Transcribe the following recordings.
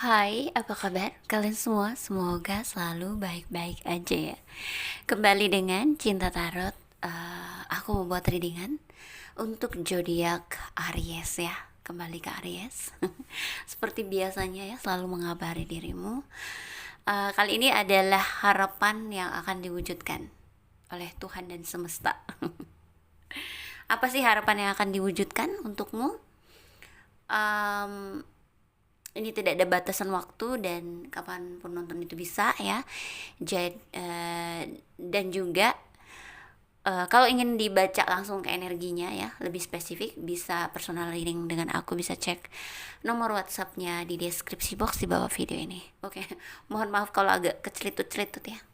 Hai, apa kabar kalian semua? Semoga selalu baik-baik aja ya. Kembali dengan Cinta Tarot. Aku mau buat readingan untuk zodiak Aries ya. Kembali ke Aries. Seperti biasanya ya, selalu mengabari dirimu. Kali ini adalah harapan yang akan diwujudkan oleh Tuhan dan semesta. Apa sih harapan yang akan diwujudkan untukmu? Em, ini tidak ada batasan waktu dan kapanpun nonton itu bisa ya. Dan juga kalau ingin dibaca langsung ke energinya ya, lebih spesifik, bisa personal reading dengan aku. Bisa cek nomor WhatsAppnya di deskripsi box di bawah video ini. Oke, mohon maaf kalau agak kecilitut-celitut ya.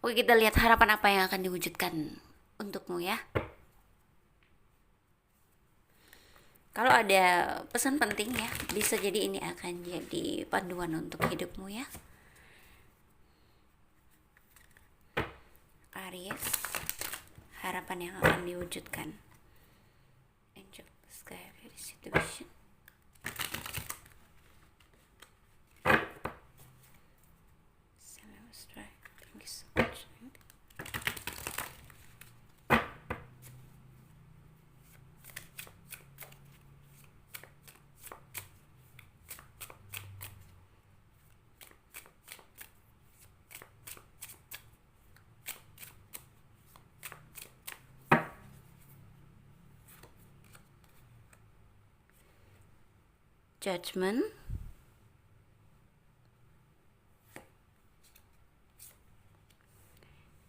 Oke, kita lihat harapan apa yang akan diwujudkan untukmu ya. Kalau ada pesan penting ya, bisa jadi ini akan jadi panduan untuk hidupmu ya. Aries, harapan yang akan diwujudkan. Angel Sky Very Situation. Thank you so much. Judgment,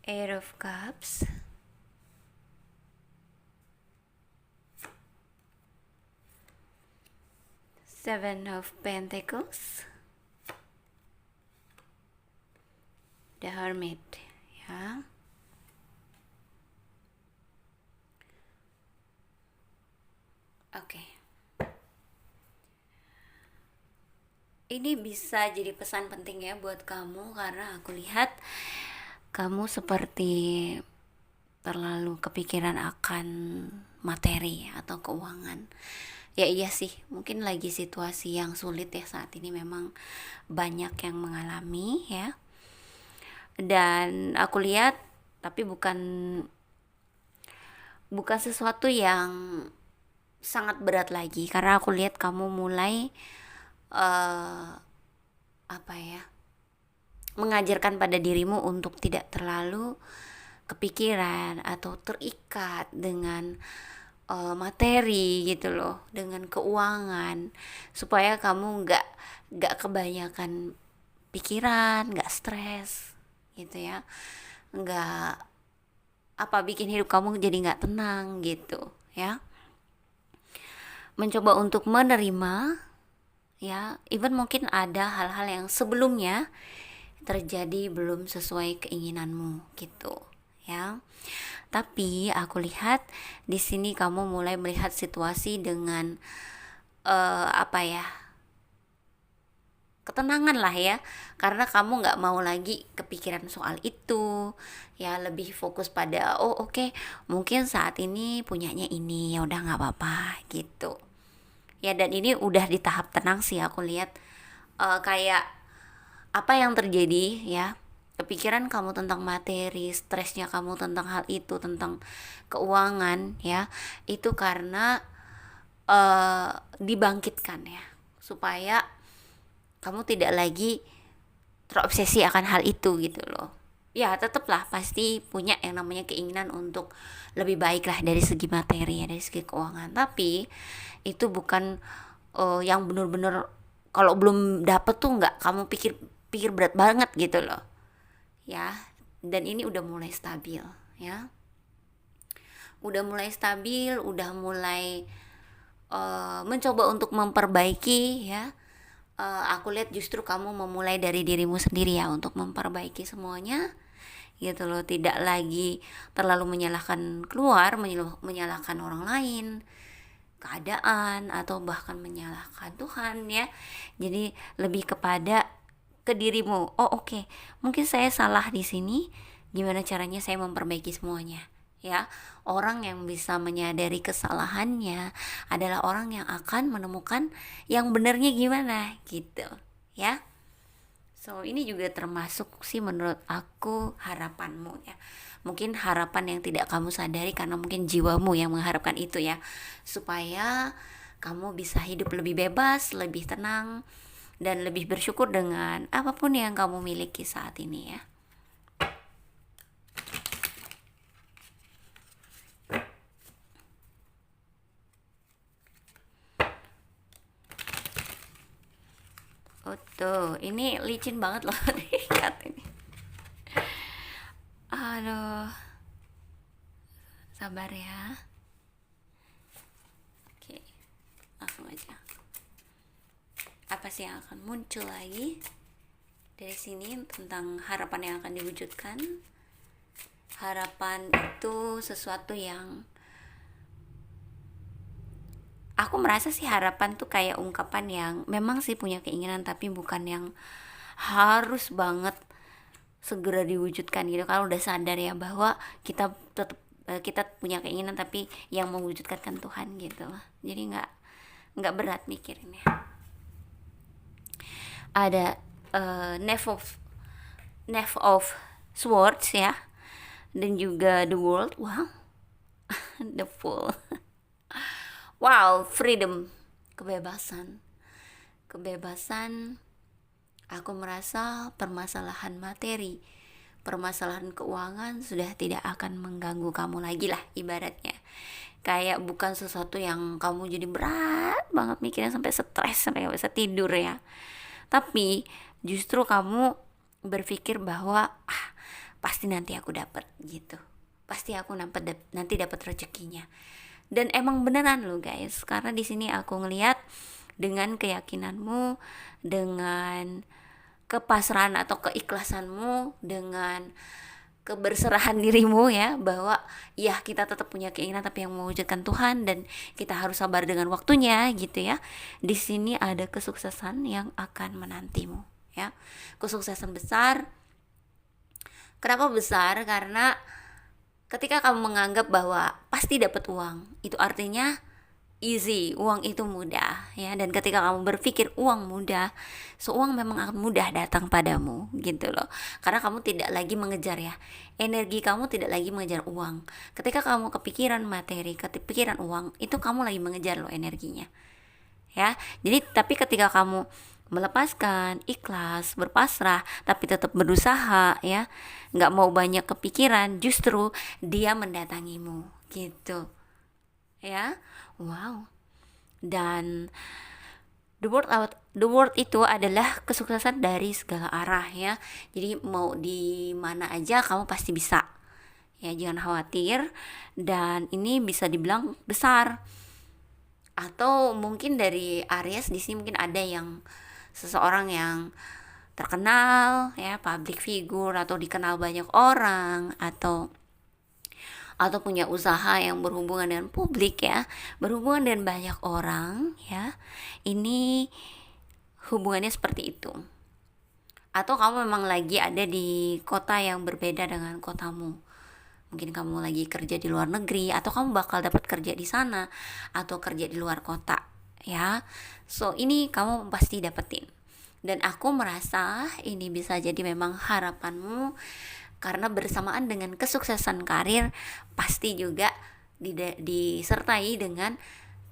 Eight of Cups, Seven of Pentacles, The Hermit ya. Oke. Ini bisa jadi pesan penting ya buat kamu, karena aku lihat kamu seperti terlalu kepikiran akan materi atau keuangan. Ya iya sih, mungkin lagi situasi yang sulit ya saat ini, memang banyak yang mengalami ya. Dan aku lihat, tapi bukan sesuatu yang sangat berat lagi, karena aku lihat kamu mulai apa ya, mengajarkan pada dirimu untuk tidak terlalu kepikiran atau terikat dengan materi gitu loh, dengan keuangan, supaya kamu nggak kebanyakan pikiran, nggak stres gitu ya, nggak bikin hidup kamu jadi nggak tenang gitu ya. Mencoba untuk menerima ya, even mungkin ada hal-hal yang sebelumnya terjadi belum sesuai keinginanmu gitu ya. Tapi aku lihat di sini kamu mulai melihat situasi dengan apa ya, ketenangan lah ya, karena kamu nggak mau lagi kepikiran soal itu ya, lebih fokus pada oke, mungkin saat ini punyanya ini, ya udah nggak apa-apa gitu ya. Dan ini udah di tahap tenang sih aku lihat. Kayak apa yang terjadi ya, kepikiran kamu tentang materi, stresnya kamu tentang hal itu, tentang keuangan ya, itu karena dibangkitkan ya, supaya kamu tidak lagi terobsesi akan hal itu gitu loh. Ya tetaplah pasti punya yang namanya keinginan untuk lebih baik lah dari segi materi ya, dari segi keuangan, tapi itu bukan yang benar-benar kalau belum dapet tuh nggak kamu pikir berat banget gitu loh ya. Dan ini udah mulai stabil ya, udah mulai mencoba untuk memperbaiki ya. Aku lihat justru kamu memulai dari dirimu sendiri ya, untuk memperbaiki semuanya gitu loh, tidak lagi terlalu menyalahkan keluar, menyalahkan orang lain, keadaan, atau bahkan menyalahkan Tuhan ya. Jadi lebih kepada ke dirimu. Oke, mungkin saya salah di sini, gimana caranya saya memperbaiki semuanya ya. Orang yang bisa menyadari kesalahannya adalah orang yang akan menemukan yang benarnya gimana gitu ya. So ini juga termasuk sih menurut aku harapanmu ya. Mungkin harapan yang tidak kamu sadari karena mungkin jiwamu yang mengharapkan itu ya. Supaya kamu bisa hidup lebih bebas, lebih tenang, dan lebih bersyukur dengan apapun yang kamu miliki saat ini ya. Oh tuh, ini licin banget loh ikat ini. Aduh, sabar ya. Oke, langsung aja. Apa sih yang akan muncul lagi dari sini tentang harapan yang akan diwujudkan? Harapan itu sesuatu yang aku merasa sih harapan tuh kayak ungkapan yang memang sih punya keinginan tapi bukan yang harus banget segera diwujudkan gitu. Kalau udah sadar ya bahwa kita tetap kita punya keinginan tapi yang mewujudkan kan Tuhan gitu loh. Jadi nggak berat mikirinnya. Ada Knave of Swords ya, dan juga the world. Wow. The Fool. Wow, freedom, kebebasan. Kebebasan, aku merasa permasalahan materi, permasalahan keuangan sudah tidak akan mengganggu kamu lagi lah ibaratnya. Kayak bukan sesuatu yang kamu jadi berat banget mikirnya sampai stres, sampai gak bisa tidur ya. Tapi justru kamu berpikir bahwa pasti nanti aku dapat gitu. Pasti aku nanti dapat rezekinya. Dan emang beneran loh guys, karena di sini aku ngelihat dengan keyakinanmu, dengan kepasrahan atau keikhlasanmu, dengan keberserahan dirimu ya, bahwa ya kita tetap punya keinginan tapi yang mewujudkan Tuhan dan kita harus sabar dengan waktunya gitu ya. Di sini ada kesuksesan yang akan menantimu ya. Kesuksesan besar. Kenapa besar? Karena ketika kamu menganggap bahwa pasti dapat uang, itu artinya easy, uang itu mudah ya. Dan ketika kamu berpikir uang mudah, uang memang akan mudah datang padamu gitu loh. Karena kamu tidak lagi mengejar ya, energi kamu tidak lagi mengejar uang. Ketika kamu kepikiran materi, kepikiran uang, itu kamu lagi mengejar loh energinya ya. Jadi tapi ketika kamu melepaskan, ikhlas, berpasrah, tapi tetap berusaha ya, nggak mau banyak kepikiran, justru dia mendatangimu gitu ya. Wow. Dan the world itu adalah kesuksesan dari segala arah ya. Jadi mau di mana aja kamu pasti bisa ya, jangan khawatir. Dan ini bisa dibilang besar. Atau mungkin dari Aries di sini mungkin ada yang seseorang yang terkenal ya, public figure, atau dikenal banyak orang, atau punya usaha yang berhubungan dengan publik ya, berhubungan dengan banyak orang ya. Ini hubungannya seperti itu. Atau kamu memang lagi ada di kota yang berbeda dengan kotamu. Mungkin kamu lagi kerja di luar negeri, atau kamu bakal dapat kerja di sana, atau kerja di luar kota ya. So ini kamu pasti dapetin. Dan aku merasa ini bisa jadi memang harapanmu, karena bersamaan dengan kesuksesan karir pasti juga disertai dengan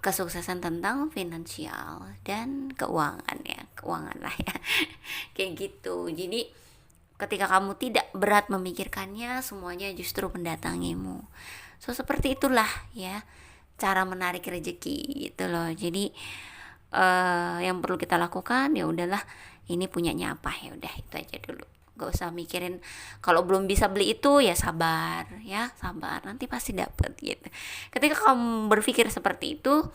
kesuksesan tentang finansial dan keuangan ya, keuangan lah ya. Kayak gitu. Jadi ketika kamu tidak berat memikirkannya, semuanya justru mendatangimu. So seperti itulah ya cara menarik rezeki gitu loh. Jadi yang perlu kita lakukan ya udahlah, ini punyanya apa, ya udah itu aja dulu. Gak usah mikirin kalau belum bisa beli itu, ya sabar ya, sabar, nanti pasti dapet gitu. Ketika kamu berpikir seperti itu,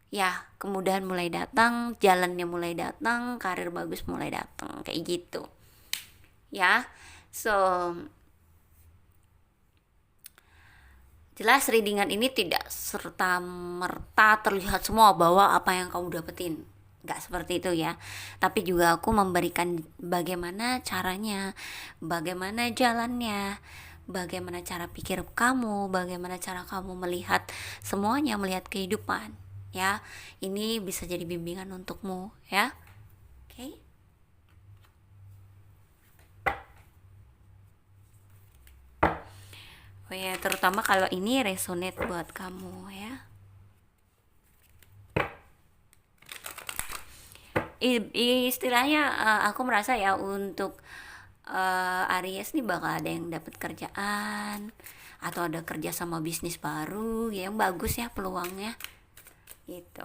ya kemudahan mulai datang, jalannya mulai datang, karir bagus mulai datang, kayak gitu ya. So jelas readingan ini tidak serta merta terlihat semua bahwa apa yang kamu dapetin, nggak seperti itu ya. Tapi juga aku memberikan bagaimana caranya, bagaimana jalannya, bagaimana cara pikir kamu, bagaimana cara kamu melihat semuanya, melihat kehidupan, ya. Ini bisa jadi bimbingan untukmu, ya. Oke. Oh ya, terutama kalau ini resonate buat kamu, ya. Istilahnya aku merasa ya untuk Aries nih bakal ada yang dapat kerjaan atau ada kerja sama bisnis baru ya, yang bagus ya peluangnya gitu.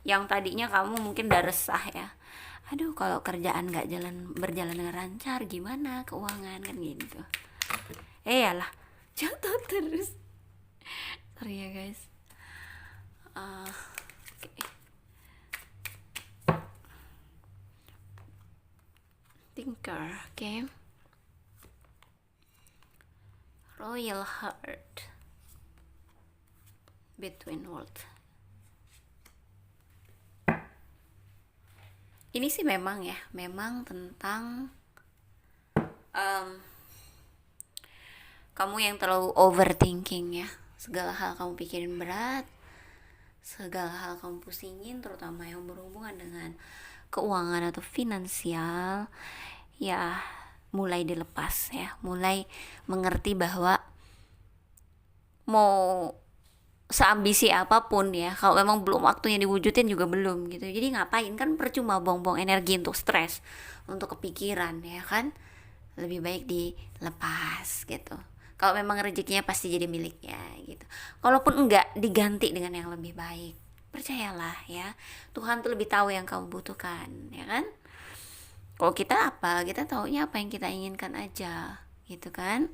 Yang tadinya kamu mungkin udah resah ya, aduh kalau kerjaan nggak berjalan dengan lancar, gimana keuangan kan gitu. Yalah, jatuh terus. Sorry ya guys. Okay. Thinker, okay. Royal Heart, Between Worlds. Ini sih memang tentang kamu yang terlalu overthinking ya. Segala hal kamu pikirin berat, segala hal kamu pusingin, terutama yang berhubungan dengan keuangan atau finansial, ya mulai dilepas ya, mulai mengerti bahwa mau seambisi apapun ya, kalau memang belum waktunya diwujudin juga belum gitu. Jadi ngapain, kan percuma buang-buang energi untuk stres, untuk kepikiran ya kan. Lebih baik dilepas gitu. Kalau memang rezekinya pasti jadi miliknya gitu. Kalaupun enggak, diganti dengan yang lebih baik. Percayalah ya, Tuhan tuh lebih tahu yang kamu butuhkan ya kan. Kalau kita apa, kita taunya apa yang kita inginkan aja gitu kan.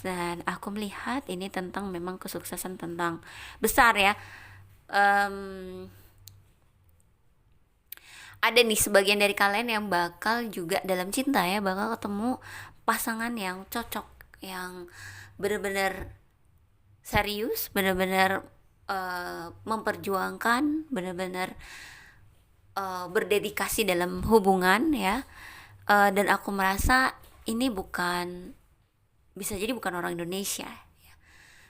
Dan aku melihat ini tentang memang kesuksesan tentang besar ya. Ada nih sebagian dari kalian yang bakal juga dalam cinta ya, bakal ketemu pasangan yang cocok, yang benar-benar serius, benar-benar memperjuangkan, benar-benar berdedikasi dalam hubungan ya. Dan aku merasa ini bisa jadi bukan orang Indonesia ya.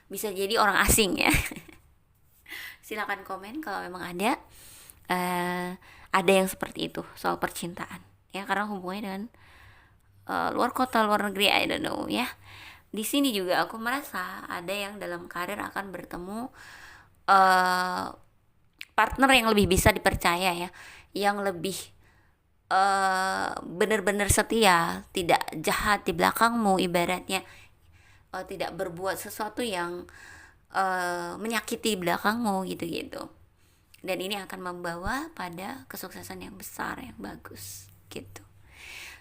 Bisa jadi orang asing ya. Silakan komen kalau memang ada yang seperti itu soal percintaan ya, karena hubungannya dengan luar kota, luar negeri, I don't know ya. Di sini juga aku merasa ada yang dalam karir akan bertemu partner yang lebih bisa dipercaya ya, yang lebih benar-benar setia, tidak jahat di belakangmu ibaratnya, tidak berbuat sesuatu yang menyakiti belakangmu gitu-gitu. Dan ini akan membawa pada kesuksesan yang besar, yang bagus gitu.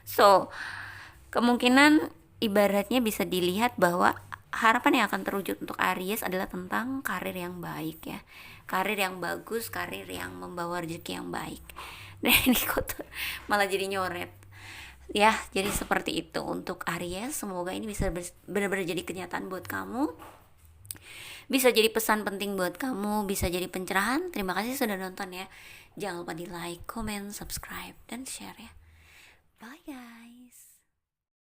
So kemungkinan ibaratnya bisa dilihat bahwa harapan yang akan terwujud untuk Aries adalah tentang karir yang baik ya, karir yang bagus, karir yang membawa rezeki yang baik. Dan ini kok malah jadi nyoret ya. Jadi seperti itu untuk Aries. Semoga ini bisa benar-benar jadi kenyataan buat kamu, bisa jadi pesan penting buat kamu, bisa jadi pencerahan. Terima kasih sudah nonton ya. Jangan lupa di like, comment, subscribe, dan share ya. Bye guys.